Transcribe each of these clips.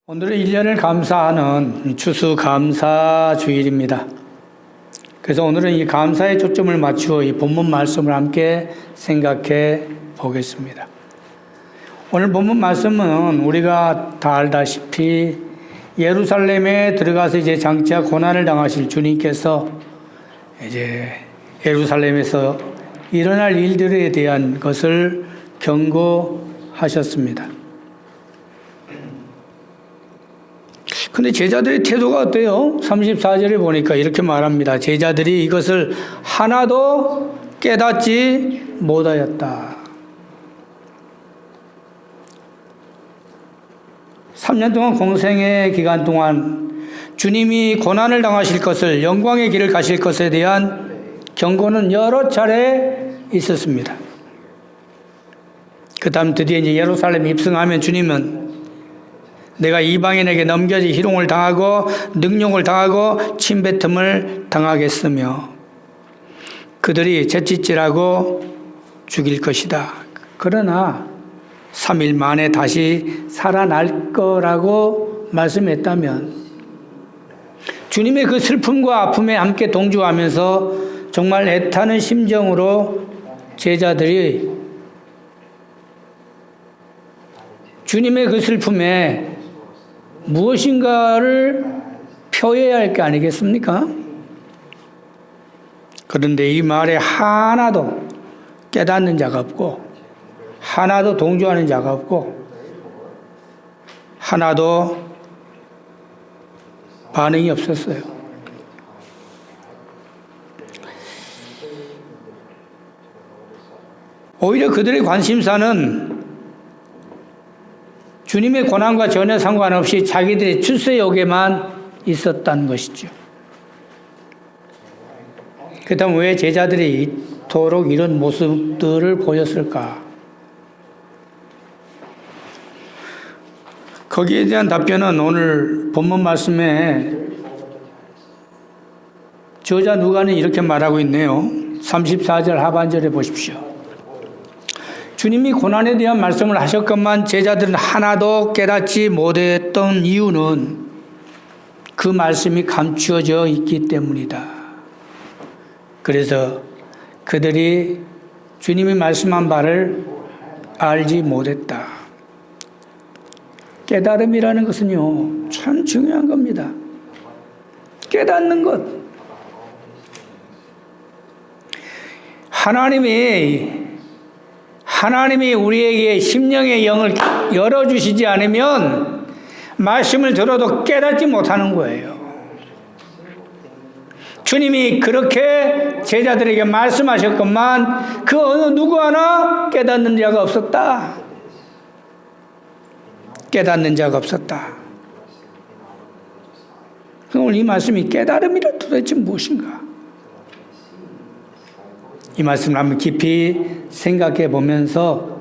오늘은 1년을 감사하는 추수감사주일입니다. 그래서 오늘은 이 감사에 초점을 맞추어 이 본문 말씀을 함께 생각해 보겠습니다. 오늘 본문 말씀은 우리가 다 알다시피 예루살렘에 들어가서 이제 장차 고난을 당하실 주님께서 이제 예루살렘에서 일어날 일들에 대한 것을 경고하셨습니다. 근데 제자들의 태도가 어때요? 34절에 보니까 이렇게 말합니다. 제자들이 이것을 하나도 깨닫지 못하였다. 3년 동안 공생의 기간 동안 주님이 고난을 당하실 것을, 영광의 길을 가실 것에 대한 경고는 여러 차례 있었습니다. 그 다음 드디어 이제 예루살렘 입성하면 주님은 내가 이방인에게 넘겨지 희롱을 당하고 능욕을 당하고 침뱉음을 당하겠으며 그들이 채찍질하고 죽일 것이다. 그러나 3일 만에 다시 살아날 거라고 말씀했다면 주님의 그 슬픔과 아픔에 함께 동조하면서 정말 애타는 심정으로 제자들이 주님의 그 슬픔에 무엇인가를 표해야 할 게 아니겠습니까? 그런데 이 말에 하나도 깨닫는 자가 없고 하나도 동조하는 자가 없고 하나도 반응이 없었어요. 오히려 그들의 관심사는 주님의 고난과 전혀 상관없이 자기들의 출세욕에만 있었다는 것이죠. 그렇다면 왜 제자들이 이토록 이런 모습들을 보였을까? 거기에 대한 답변은 오늘 본문 말씀에 저자 누가는 이렇게 말하고 있네요. 34절 하반절에 보십시오. 주님이 고난에 대한 말씀을 하셨건만 제자들은 하나도 깨닫지 못했던 이유는 그 말씀이 감추어져 있기 때문이다. 그래서 그들이 주님이 말씀한 바를 알지 못했다. 깨달음이라는 것은요, 참 중요한 겁니다. 깨닫는 것. 하나님이 우리에게 심령의 영을 열어주시지 않으면 말씀을 들어도 깨닫지 못하는 거예요. 주님이 그렇게 제자들에게 말씀하셨건만 그 어느 누구 하나 깨닫는 자가 없었다. 깨닫는 자가 없었다. 오늘 이 말씀이 깨달음이라 도대체 무엇인가? 이 말씀을 한번 깊이 생각해 보면서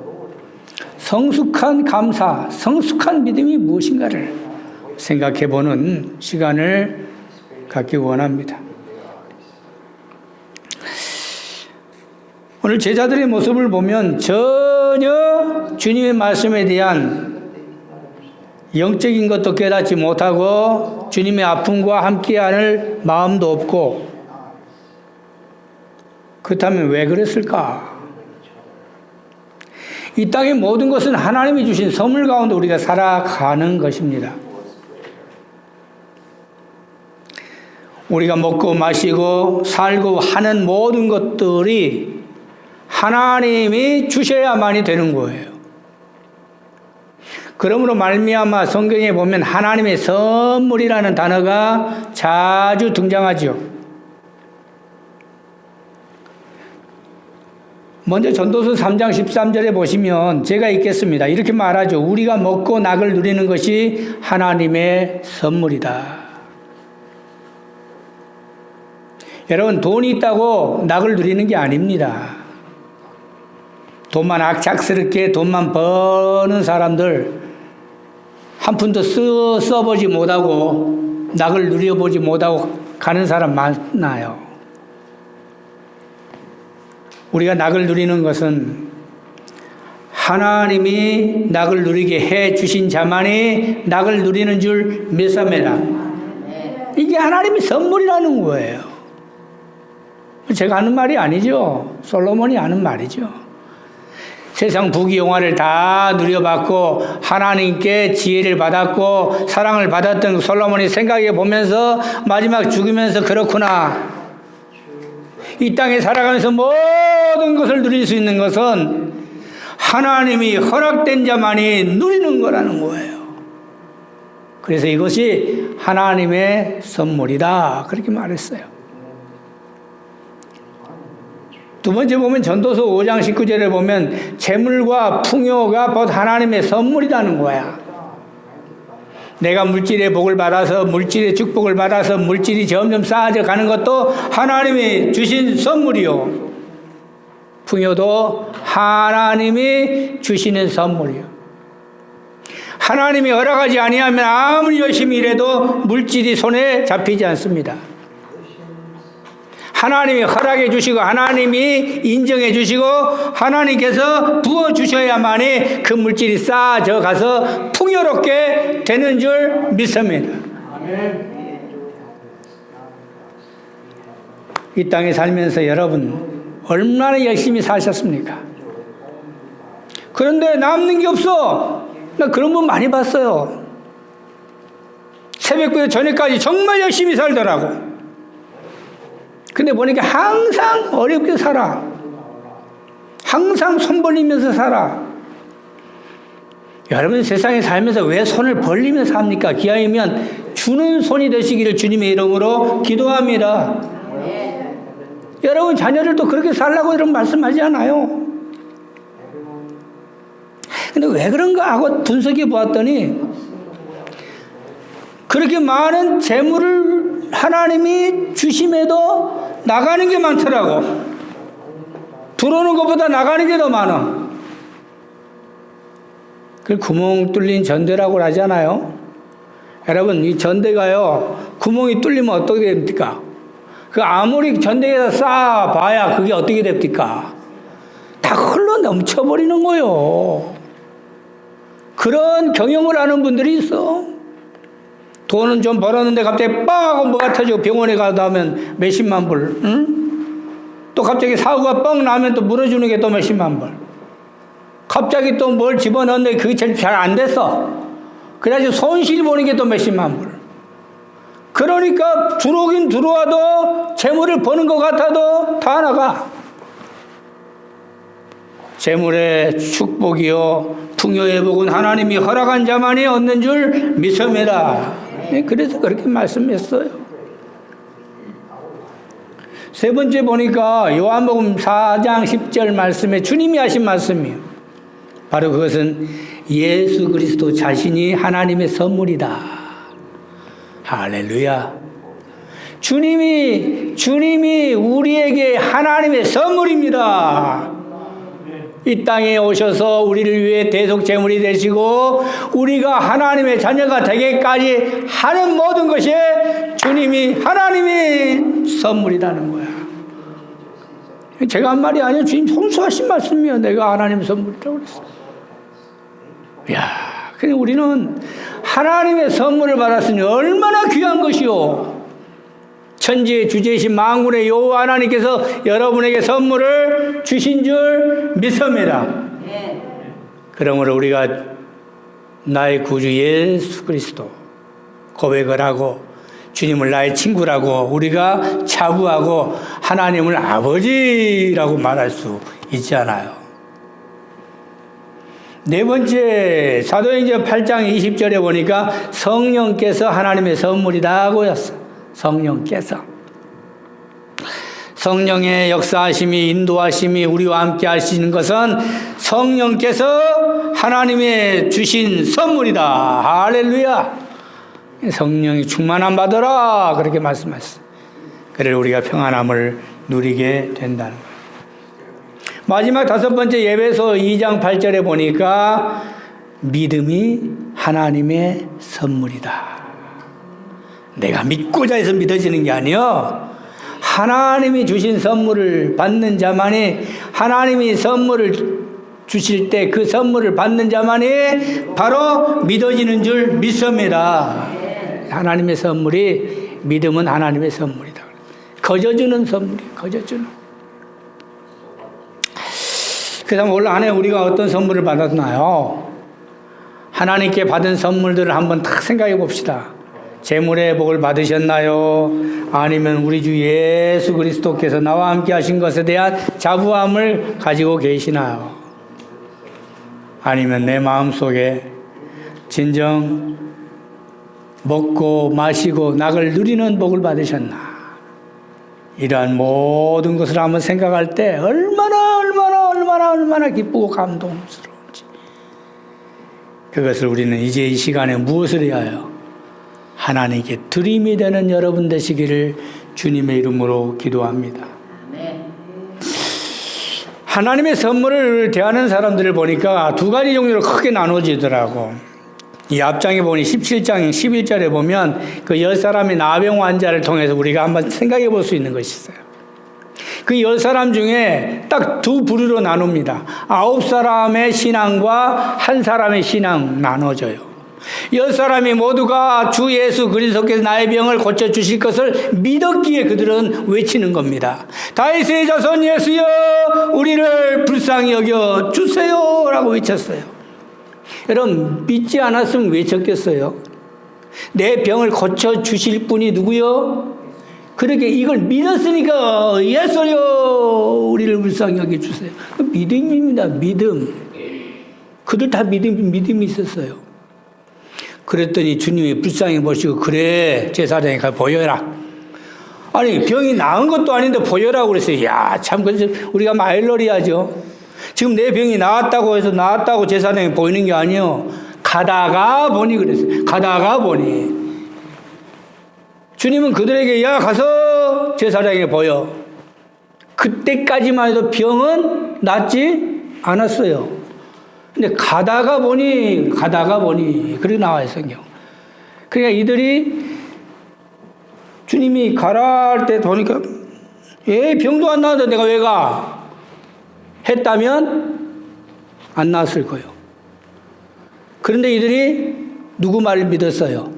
성숙한 감사, 성숙한 믿음이 무엇인가를 생각해 보는 시간을 갖기 원합니다. 오늘 제자들의 모습을 보면 전혀 주님의 말씀에 대한 영적인 것도 깨닫지 못하고 주님의 아픔과 함께할 마음도 없고 그렇다면 왜 그랬을까? 이 땅의 모든 것은 하나님이 주신 선물 가운데 우리가 살아가는 것입니다. 우리가 먹고 마시고 살고 하는 모든 것들이 하나님이 주셔야만이 되는 거예요. 그러므로 말미암아 성경에 보면 하나님의 선물이라는 단어가 자주 등장하죠. 먼저 전도서 3장 13절에 보시면 제가 읽겠습니다. 이렇게 말하죠. 우리가 먹고 낙을 누리는 것이 하나님의 선물이다. 여러분, 돈이 있다고 낙을 누리는 게 아닙니다. 돈만 악착스럽게 돈만 버는 사람들 한 푼도 써보지 못하고 낙을 누려보지 못하고 가는 사람 많아요. 우리가 낙을 누리는 것은 하나님이 낙을 누리게 해 주신 자만이 낙을 누리는 줄 믿사매라. 이게 하나님의 선물이라는 거예요. 제가 하는 말이 아니죠. 솔로몬이 하는 말이죠. 세상 부귀영화를 다 누려봤고 하나님께 지혜를 받았고 사랑을 받았던 솔로몬이 생각해 보면서 마지막 죽으면서 그렇구나. 이 땅에 살아가면서 모든 것을 누릴 수 있는 것은 하나님이 허락된 자만이 누리는 거라는 거예요. 그래서 이것이 하나님의 선물이다. 그렇게 말했어요. 두 번째 보면 전도서 5장 19절에 보면 재물과 풍요가 곧 하나님의 선물이라는 거야. 내가 물질의 복을 받아서 물질의 축복을 받아서 물질이 점점 쌓아져 가는 것도 하나님이 주신 선물이요. 풍요도 하나님이 주시는 선물이요. 하나님이 허락하지 아니하면 아무리 열심히 일해도 물질이 손에 잡히지 않습니다. 하나님이 허락해 주시고 하나님이 인정해 주시고 하나님께서 부어 주셔야만이 그 물질이 쌓아져 가서 풍요롭게 되는 줄 믿습니다. 이 땅에 살면서 여러분 얼마나 열심히 사셨습니까? 그런데 남는 게 없어. 나 그런 분 많이 봤어요. 새벽부터 저녁까지 정말 열심히 살더라고. 근데 보니까 항상 어렵게 살아. 항상 손 벌리면서 살아. 여러분 세상에 살면서 왜 손을 벌리면서 삽니까? 기왕이면 주는 손이 되시기를 주님의 이름으로 기도합니다. 여러분 자녀들도 그렇게 살라고 이런 말씀하지 않아요. 근데 왜 그런가 하고 분석해 보았더니 그렇게 많은 재물을 하나님이 주심에도 나가는 게 많더라고. 들어오는 것보다 나가는 게 더 많아. 그걸 구멍 뚫린 전대라고 하잖아요. 여러분 이 전대가요 구멍이 뚫리면 어떻게 됩니까? 그 아무리 전대에다 쌓아봐야 그게 어떻게 됩니까? 다 흘러 넘쳐버리는 거요. 그런 경험을 하는 분들이 있어. 돈은 좀 벌었는데 갑자기 빵 하고 뭐가 터지고 병원에 가다 하면 몇십만 불. 응? 또 갑자기 사고가 뻥 나면 또 물어주는 게 또 몇십만 불. 갑자기 또 뭘 집어넣는데 그게 잘 안 됐어. 그래가지고 손실 보는 게 또 몇십만 불. 그러니까 들어오긴 들어와도 재물을 버는 것 같아도 다 나가. 재물의 축복이요 풍요의 복은 하나님이 허락한 자만이 얻는 줄 믿습니다. 그래서 그렇게 말씀했어요. 세 번째 보니까 요한복음 4장 10절 말씀에 주님이 하신 말씀이에요. 바로 그것은 예수 그리스도 자신이 하나님의 선물이다. 할렐루야. 주님이 우리에게 하나님의 선물입니다. 이 땅에 오셔서 우리를 위해 대속 제물이 되시고 우리가 하나님의 자녀가 되기까지 하는 모든 것이 주님이 하나님의 선물이라는 거야. 제가 한 말이 아니에요. 주님 성수하신 말씀이에요. 내가 하나님의 선물이라고 그랬어. 이야, 그냥 우리는 하나님의 선물을 받았으니 얼마나 귀한 것이요. 천지의 주제이신 만군의 여호와 하나님께서 여러분에게 선물을 주신 줄 믿습니다. 그러므로 우리가 나의 구주 예수 그리스도 고백을 하고 주님을 나의 친구라고 우리가 자부하고 하나님을 아버지라고 말할 수 있잖아요. 네 번째 사도행전 8장 20절에 보니까 성령께서 하나님의 선물이라고 했어요. 성령의 역사하심이 인도하심이 우리와 함께 하시는 것은 성령께서 하나님의 주신 선물이다. 할렐루야. 성령이 충만함 받으라 그렇게 말씀하셨어요. 그래서 우리가 평안함을 누리게 된다는 거예요. 마지막 다섯 번째 에베소 2장 8절에 보니까 믿음이 하나님의 선물이다. 내가 믿고자 해서 믿어지는 게 아니요. 하나님이 주신 선물을 받는 자만이 하나님이 선물을 주실 때 그 선물을 받는 자만이 바로 믿어지는 줄 믿습니다. 하나님의 선물이, 믿음은 하나님의 선물이다. 거저주는 선물이, 거저주는. 그 다음 올 한 해 우리가 어떤 선물을 받았나요? 하나님께 받은 선물들을 한번 딱 생각해 봅시다. 재물의 복을 받으셨나요? 아니면 우리 주 예수 그리스도께서 나와 함께 하신 것에 대한 자부함을 가지고 계시나요? 아니면 내 마음속에 진정 먹고 마시고 낙을 누리는 복을 받으셨나? 이러한 모든 것을 한번 생각할 때 얼마나 기쁘고 감동스러운지. 그것을 우리는 이제 이 시간에 무엇을 위하여 하나님께 드림이 되는 여러분 되시기를 주님의 이름으로 기도합니다. 하나님의 선물을 대하는 사람들을 보니까 두 가지 종류로 크게 나눠지더라고. 이 앞장에 보니 17장 11절에 보면 그 10사람의 나병 환자를 통해서 우리가 한번 생각해 볼 수 있는 것이 있어요. 그 10사람 중에 딱 두 부류로 나눕니다. 9사람의 신앙과 한 사람의 신앙 나눠져요. 10사람이 모두가 주 예수 그리스도께서 나의 병을 고쳐주실 것을 믿었기에 그들은 외치는 겁니다. 다윗의 자손 예수여 우리를 불쌍히 여겨 주세요 라고 외쳤어요. 여러분 믿지 않았으면 외쳤겠어요? 내 병을 고쳐주실 분이 누구요? 그렇게 이걸 믿었으니까 예수여 우리를 불쌍히 여겨주세요. 믿음입니다. 믿음. 그들 다 믿음이 있었어요. 그랬더니 주님이 불쌍히 보시고 그래 제사장에 가 보여라. 아니 병이 나은 것도 아닌데 보여라고 그랬어요. 야 참 우리가 마일러리하죠. 지금 내 병이 나았다고 해서 나았다고 제사장에 보이는 게 아니에요. 가다가 보니 그랬어요. 가다가 보니 주님은 그들에게 야 가서 제사장에 보여. 그때까지만 해도 병은 낫지 않았어요. 근데 가다가 보니 그렇게 나와요 성경. 그러니까 이들이 주님이 가라 할 때 보니까 병도 안 나는데 내가 왜 가? 했다면 안 나았을 거예요. 그런데 이들이 누구 말을 믿었어요?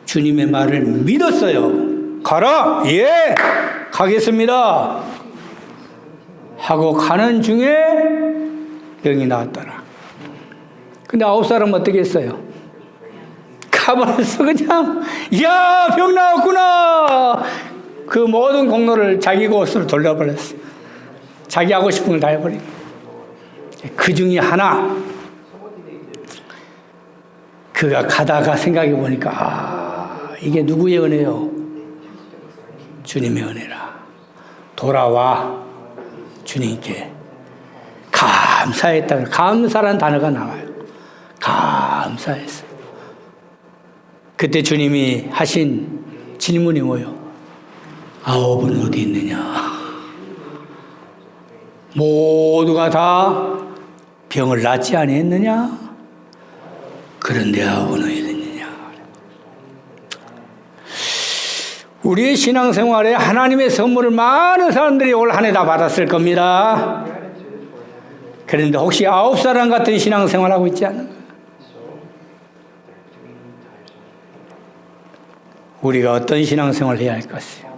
주님의 말을 믿었어요. 가라! 예! 가겠습니다. 하고 가는 중에 병이 나왔더라. 근데 9사람은 어떻게 했어요? 가버렸어 그냥. 이야 병 나왔구나. 그 모든 공로를 자기 곳으로 돌려버렸어. 자기 하고 싶은 걸 다 해버린. 그 중에 하나 그가 가다가 생각해 보니까 이게 누구의 은혜요? 주님의 은혜라. 돌아와 주님께 감사했다. 감사란 단어가 나와요. 감사했어. 그때 주님이 하신 질문이 뭐예요? 9은 어디 있느냐? 모두가 다 병을 낫지 아니했느냐? 그런데 9은 어디 있느냐? 우리의 신앙생활에 하나님의 선물을 많은 사람들이 올 한 해 다 받았을 겁니다. 그런데 혹시 9사람 같은 신앙생활 하고 있지 않는가? 우리가 어떤 신앙생활을 해야 할 것이요?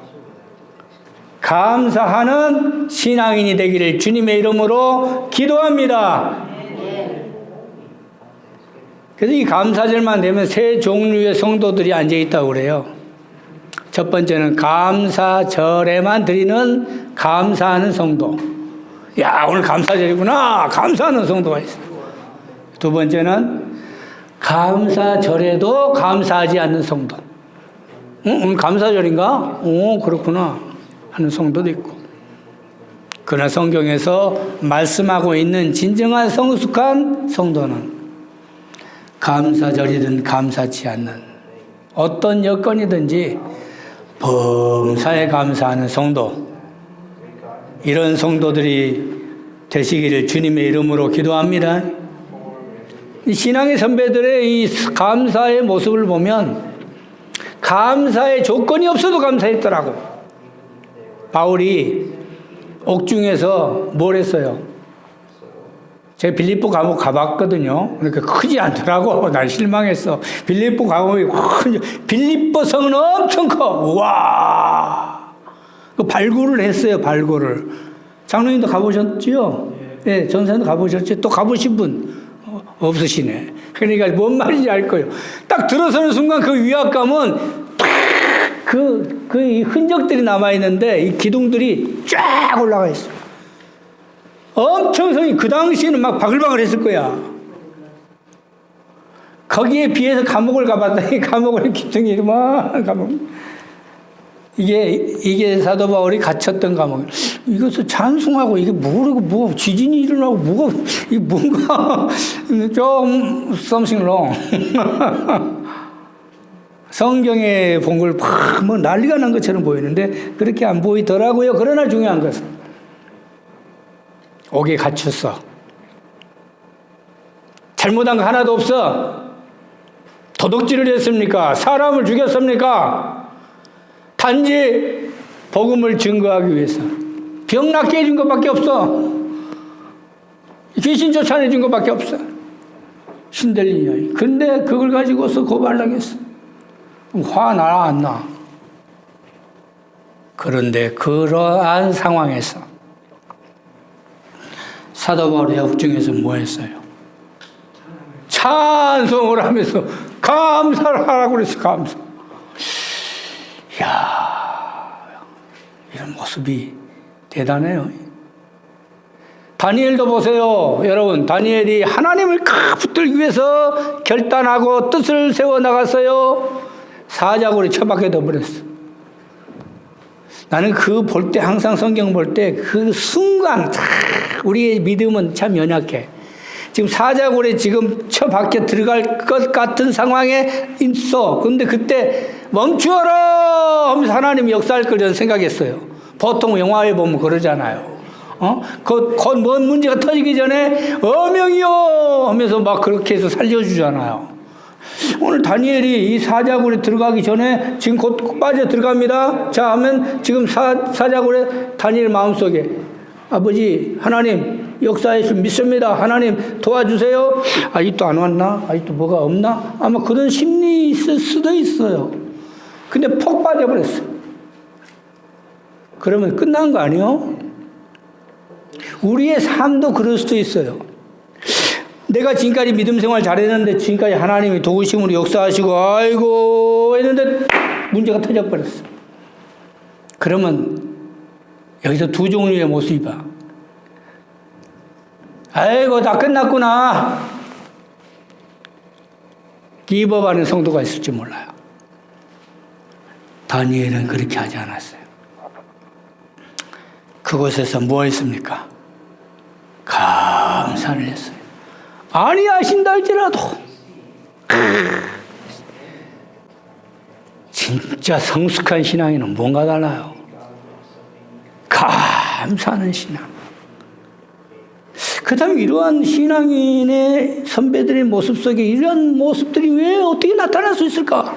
감사하는 신앙인이 되기를 주님의 이름으로 기도합니다. 그래서 이 감사절만 되면 세 종류의 성도들이 앉아있다고 그래요. 첫 번째는 감사절에만 드리는 감사하는 성도. 야 오늘 감사절이구나. 감사하는 성도가 있어요. 두 번째는 감사절에도 감사하지 않는 성도. 오늘 감사절인가? 오 그렇구나 하는 성도도 있고. 그러나 성경에서 말씀하고 있는 진정한 성숙한 성도는 감사절이든 감사치 않는 어떤 여건이든지 범사에 감사하는 성도, 이런 성도들이 되시기를 주님의 이름으로 기도합니다. 이 신앙의 선배들의 이 감사의 모습을 보면 감사의 조건이 없어도 감사했더라고. 바울이 옥중에서 뭘 했어요? 제가 빌립보 감옥 가봤거든요. 그러니까 크지 않더라고. 난 실망했어. 빌립보 감옥이 빌립보 성은 엄청 커. 와. 그 발굴을 했어요. 발굴을. 장로님도 가보셨지요? 네, 전사님도 가보셨죠? 또 가보신 분 없으시네. 그러니까 뭔 말인지 알 거예요. 딱 들어서는 순간 그 위압감은 이 흔적들이 남아있는데 이 기둥들이 쫙 올라가 있어. 엄청 성이 그 당시에는 막 바글바글 했을 거야. 거기에 비해서 감옥을 가봤더니 감옥을 기둥이 이만한 감옥. 이게 사도 바울이 갇혔던 감옥. 이것을 찬송하고 이게 모르고 지진이 일어나고 이게 뭔가 좀 something wrong. 성경에 본 걸 뭐 난리가 난 것처럼 보이는데 그렇게 안 보이더라고요. 그러나 중요한 것은 옥에 갇혔어. 잘못한 거 하나도 없어. 도둑질을 했습니까? 사람을 죽였습니까? 단지 복음을 증거하기 위해서 병 낫게 해준 것밖에 없어. 귀신 쫓아내준 것밖에 없어. 신들리냐. 근데 그걸 가지고서 고발당했어. 화 나 안 나? 그런데 그러한 상황에서 사도 바울의 옥중에서 뭐 했어요? 찬송을 하면서 감사를 하라고 그랬어. 감사. 이야, 이런 모습이 대단해요. 다니엘도 보세요. 여러분, 다니엘이 하나님을 붙들기 위해서 결단하고 뜻을 세워 나갔어요. 사자굴에 처박혀 둬버렸어. 나는 그 볼 때, 항상 성경 볼 때 그 순간, 우리의 믿음은 참 연약해. 지금 사자굴에 지금 처박혀 들어갈 것 같은 상황에 있어. 근데 그때 멈추어라 하면서 하나님이 역사할 걸 저는 생각했어요. 보통 영화에 보면 그러잖아요. 곧 뭔 문제가 터지기 전에 어명이요 하면서 막 그렇게 해서 살려주잖아요. 오늘 다니엘이 이 사자굴에 들어가기 전에 지금 곧 빠져 들어갑니다. 자 하면 지금 사자굴에 다니엘 마음속에 아버지 하나님 역사의 수 믿습니다. 하나님 도와주세요. 아직도 안 왔나? 아직도 뭐가 없나? 아마 그런 심리 있을 수도 있어요. 근데 폭 빠져버렸어. 그러면 끝난 거 아니요? 우리의 삶도 그럴 수도 있어요. 내가 지금까지 믿음 생활 잘했는데 지금까지 하나님이 도우심으로 역사하시고 아이고 했는데 문제가 터져버렸어. 그러면 여기서 두 종류의 모습이 봐. 아이고 다 끝났구나. 기법하는 성도가 있을지 몰라요. 다니엘은 그렇게 하지 않았어요. 그곳에서 뭐 했습니까? 감사를 했어요. 아니 하신다 할지라도 진짜 성숙한 신앙에는 뭔가 달라요. 감사하는 신앙. 그렇다면 이러한 신앙인의 선배들의 모습 속에 이러한 모습들이 왜 어떻게 나타날 수 있을까?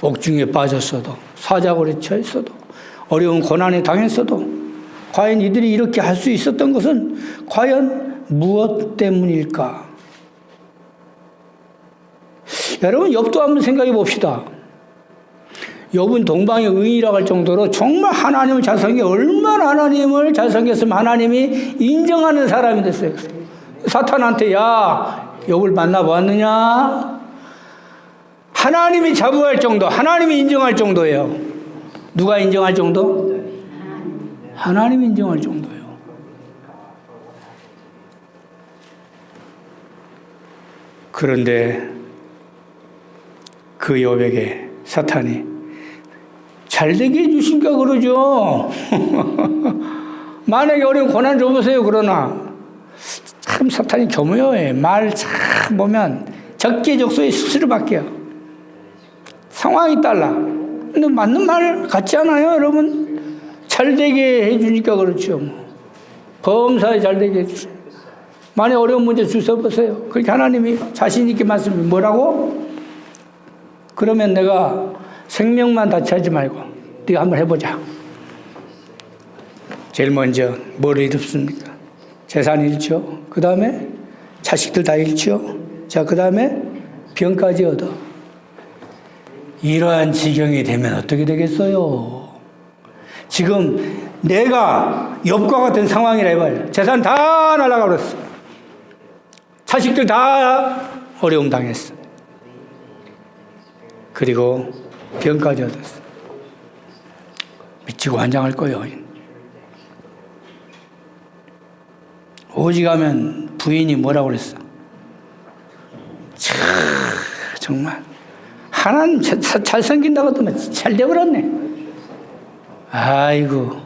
옥중에 빠졌어도 사자굴에 처했어도 어려운 고난에 당했어도 과연 이들이 이렇게 할 수 있었던 것은 과연 무엇 때문일까? 여러분 욥도 한번 생각해 봅시다. 욥은 동방의 의인이라고 할 정도로 정말 하나님을 잘 섬겨 얼마나 하나님을 잘 섬겼으면 하나님이 인정하는 사람이 됐어요. 사탄한테 야 욥을 만나보았느냐? 하나님이 자부할 정도, 하나님이 인정할 정도예요. 누가 인정할 정도? 하나님이 인정할 정도예요. 그런데 그 욥에게 사탄이 잘되게 해주신가 그러죠. 만약에 어려운 고난 줘보세요. 그러나 참 사탄이 교묘해. 말 참 보면 적재적소에 수수료 바뀌어. 상황이 달라. 근데 맞는 말 같지 않아요, 여러분? 잘되게 해주니까 그렇죠. 범사에 잘되게 해주세요. 만약 어려운 문제 주셔보세요. 그렇게 하나님이 자신있게 말씀이 뭐라고? 그러면 내가 생명만 다치지 말고 네가 한번 해보자. 제일 먼저 뭘 해줍습니까? 재산 잃죠. 그 다음에 자식들 다 잃죠. 자, 그 다음에 병까지 얻어. 이러한 지경이 되면 어떻게 되겠어요? 지금 내가 욥과 같은 상황이라 해봐요. 재산 다 날아가 버렸어. 자식들 다 어려움 당했어. 그리고 병까지 얻었어. 미치고 환장할 거예요. 오직하면 부인이 뭐라고 그랬어? 정말 하나님 잘 섬긴다고 하더만 잘 돼버렸네. 아이고,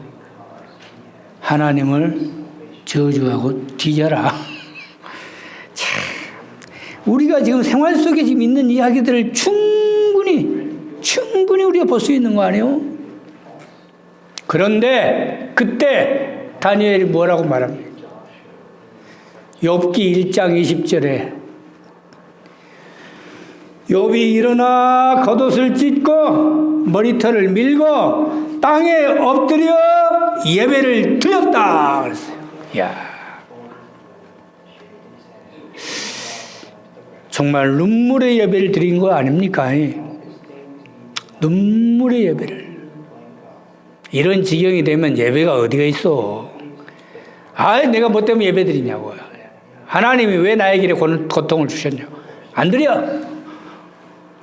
하나님을 저주하고 뒤져라. 참, 우리가 지금 생활 속에 지금 있는 이야기들을 충분히 우리가 볼 수 있는 거 아니에요? 그런데 그때 다니엘이 뭐라고 말합니까? 욥기 1장 20절에 욥이 일어나 겉옷을 찢고 머리털을 밀고 땅에 엎드려 예배를 드렸다 그랬어요. 이야, 정말 눈물의 예배를 드린 거 아닙니까? 눈물의 예배를. 이런 지경이 되면 예배가 어디가 있어? 내가 뭐 때문에 예배 드리냐고요. 하나님이 왜 나에게 고통을 주셨냐고. 안 드려.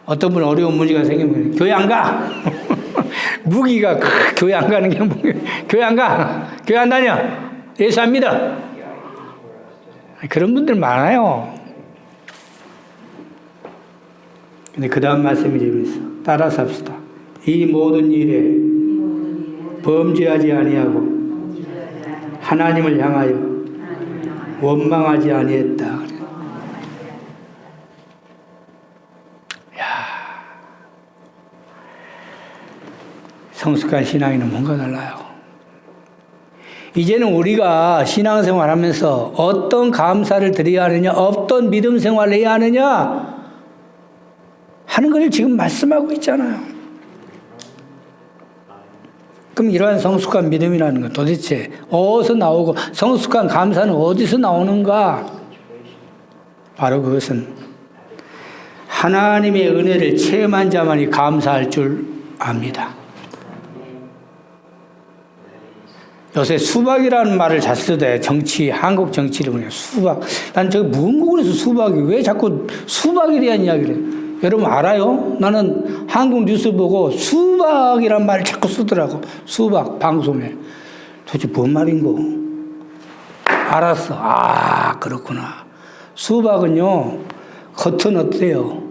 어떤 분은 어려운 문제가 생기면 교회 안 가. 무기가 교회 안 가는 게 뭐예요? 교회 안 가. 교회 안 다녀. 예수 안 믿어. 그런 분들 많아요. 근데 그 다음 말씀이 재밌어. 따라서 합시다. 이 모든 일에 범죄하지 아니하고 하나님을 향하여 원망하지 아니했다. 성숙한 신앙에는 뭔가 달라요. 이제는 우리가 신앙생활 하면서 어떤 감사를 드려야 하느냐, 어떤 믿음 생활을 해야 하느냐 하는 것을 지금 말씀하고 있잖아요. 그럼 이러한 성숙한 믿음이라는 건 도대체 어디서 나오고 성숙한 감사는 어디서 나오는가? 바로 그것은 하나님의 은혜를 체험한 자만이 감사할 줄 압니다. 요새 수박이라는 말을 잘 쓰대. 한국 정치를 보니까 수박. 난 저기 문구에서 수박이 왜 자꾸 수박에 대한 이야기를 해요? 여러분 알아요? 나는 한국 뉴스 보고 수박이란 말을 자꾸 쓰더라고. 수박 방송에. 도대체 뭔 말인고? 알았어. 그렇구나. 수박은요, 겉은 어때요?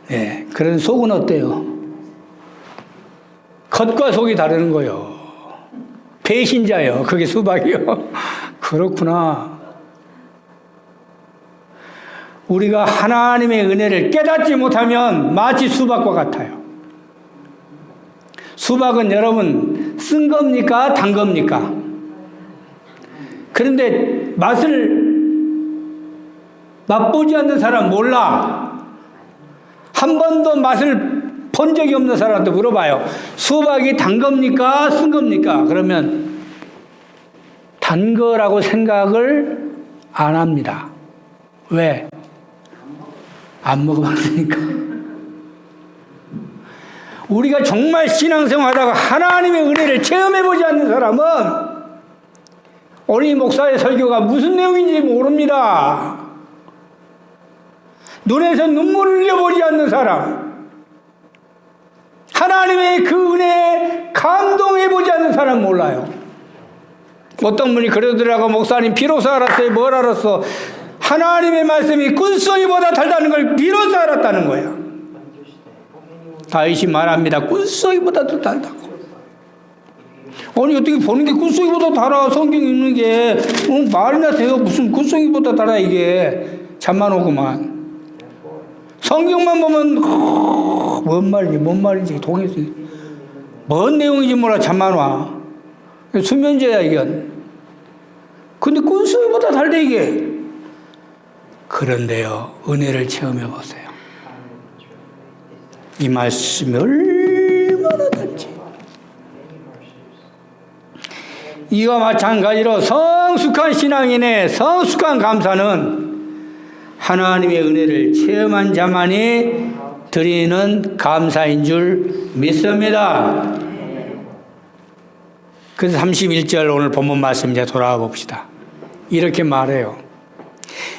네, 그런 속은 어때요? 겉과 속이 다르는 거예요. 배신자요. 그게 수박이요. 그렇구나. 우리가 하나님의 은혜를 깨닫지 못하면 마치 수박과 같아요. 수박은 여러분 쓴 겁니까? 단 겁니까? 그런데 맛을 맛보지 않는 사람 몰라. 한 번도 맛을 본 적이 없는 사람한테 물어봐요. 수박이 단 겁니까? 쓴 겁니까? 그러면 단 거라고 생각을 안 합니다. 왜? 안 먹어봤으니까. 우리가 정말 신앙생활하다가 하나님의 은혜를 체험해보지 않는 사람은 오늘 목사의 설교가 무슨 내용인지 모릅니다. 눈에서 눈물을 흘려보지 않는 사람, 하나님의 그 은혜에 감동해보지 않는 사람 몰라요. 어떤 분이 그러더라고. 목사님 비로소 알았어요. 뭘 알았어? 하나님의 말씀이 꿀송이보다 달다는 걸 비로소 알았다는 거야. 다윗이 말합니다. 꿀송이보다도 달다고. 아니 어떻게 보는 게 꿀송이보다 달아. 성경 읽는 게 말이나 돼요. 무슨 꿀송이보다 달아. 이게 잠만 오구만. 성경만 보면 뭔 말인지 동해서 뭔 내용인지 몰라. 잠만 와. 수면제야 이건. 근데 꿀송이보다 달대 이게. 그런데요, 은혜를 체험해 보세요. 이 말씀이 얼마나 단지 이와 마찬가지로 성숙한 신앙인의 성숙한 감사는 하나님의 은혜를 체험한 자만이 드리는 감사인 줄 믿습니다. 그래서 31절 오늘 본문 말씀 이제 돌아와 봅시다. 이렇게 말해요.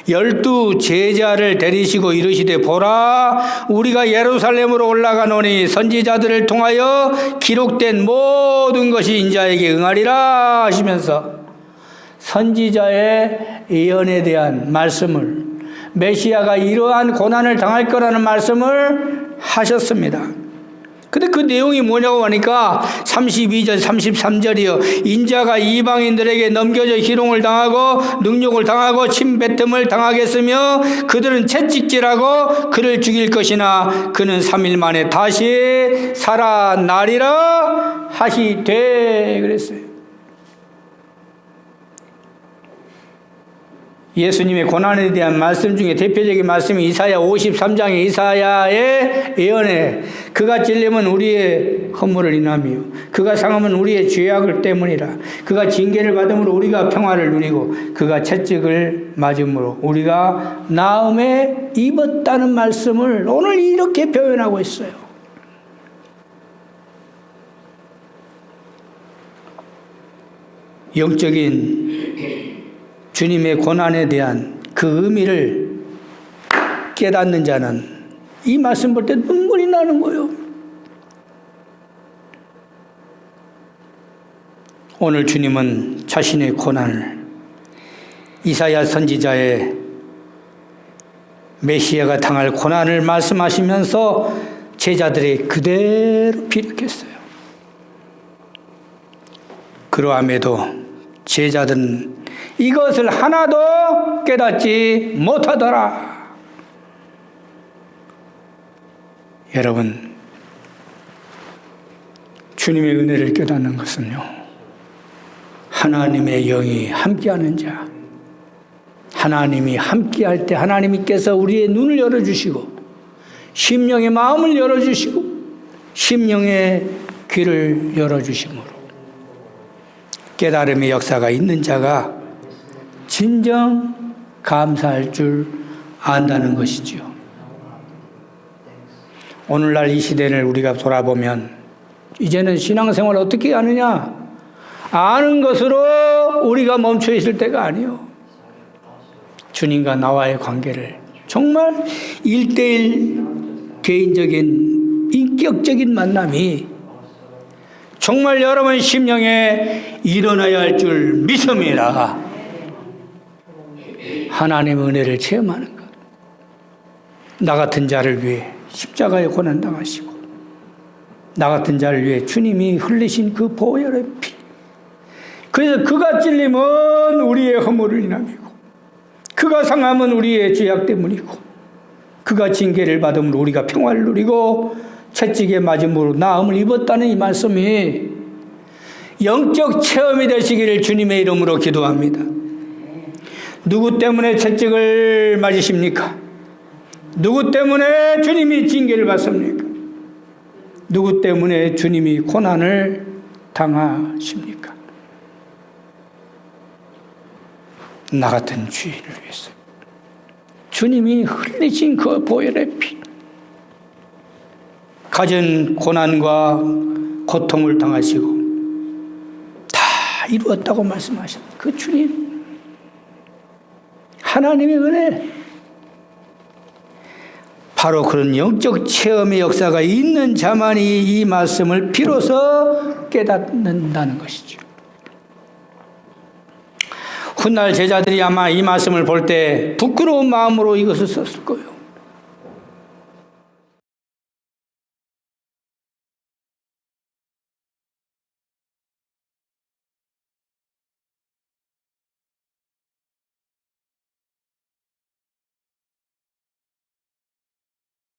12 제자를 데리시고 이르시되 보라 우리가 예루살렘으로 올라가노니 선지자들을 통하여 기록된 모든 것이 인자에게 응하리라 하시면서 선지자의 예언에 대한 말씀을 메시아가 이러한 고난을 당할 거라는 말씀을 하셨습니다. 근데 그 내용이 뭐냐고 하니까 32절 33절이요 인자가 이방인들에게 넘겨져 희롱을 당하고 능욕을 당하고 침뱉음을 당하겠으며 그들은 채찍질하고 그를 죽일 것이나 그는 3일 만에 다시 살아나리라 하시되 그랬어요. 예수님의 고난에 대한 말씀 중에 대표적인 말씀이 이사야 53장의 이사야의 예언에 그가 찔림은 우리의 허물을 인하며 그가 상함은 우리의 죄악을 때문이라 그가 징계를 받음으로 우리가 평화를 누리고 그가 채찍을 맞음으로 우리가 나음에 입었다는 말씀을 오늘 이렇게 표현하고 있어요. 영적인 주님의 고난에 대한 그 의미를 깨닫는 자는 이 말씀 볼 때 눈물이 나는 거예요. 오늘 주님은 자신의 고난을 이사야 선지자의 메시아가 당할 고난을 말씀하시면서 제자들이 그대로 피력했어요. 그러함에도 제자들은 이것을 하나도 깨닫지 못하더라. 여러분, 주님의 은혜를 깨닫는 것은요, 하나님의 영이 함께하는 자, 하나님이 함께할 때 하나님께서 우리의 눈을 열어주시고 심령의 마음을 열어주시고 심령의 귀를 열어주심으로 깨달음의 역사가 있는 자가 진정 감사할 줄 안다는 것이지요. 오늘날 이 시대를 우리가 돌아보면 이제는 신앙생활을 어떻게 하느냐? 아는 것으로 우리가 멈춰 있을 때가 아니요. 주님과 나와의 관계를 정말 1:1 개인적인 인격적인 만남이 정말 여러분 심령에 일어나야 할 줄 믿습니다. 하나님의 은혜를 체험하는 것. 나 같은 자를 위해 십자가에 고난 당하시고 나 같은 자를 위해 주님이 흘리신 그 보혈의 피. 그래서 그가 찔림은 우리의 허물을 인함이고 그가 상함은 우리의 죄악 때문이고 그가 징계를 받음으로 우리가 평화를 누리고 채찍에 맞음으로 나음을 입었다는 이 말씀이 영적 체험이 되시기를 주님의 이름으로 기도합니다. 누구 때문에 채찍을 맞으십니까? 누구 때문에 주님이 징계를 받습니까? 누구 때문에 주님이 고난을 당하십니까? 나 같은 죄인을 위해서 주님이 흘리신 그 보혈의 피, 가진 고난과 고통을 당하시고 다 이루었다고 말씀하셨다. 그 주님 하나님의 은혜, 바로 그런 영적 체험의 역사가 있는 자만이 이 말씀을 비로소 깨닫는다는 것이죠. 훗날 제자들이 아마 이 말씀을 볼 때 부끄러운 마음으로 이것을 썼을 거예요.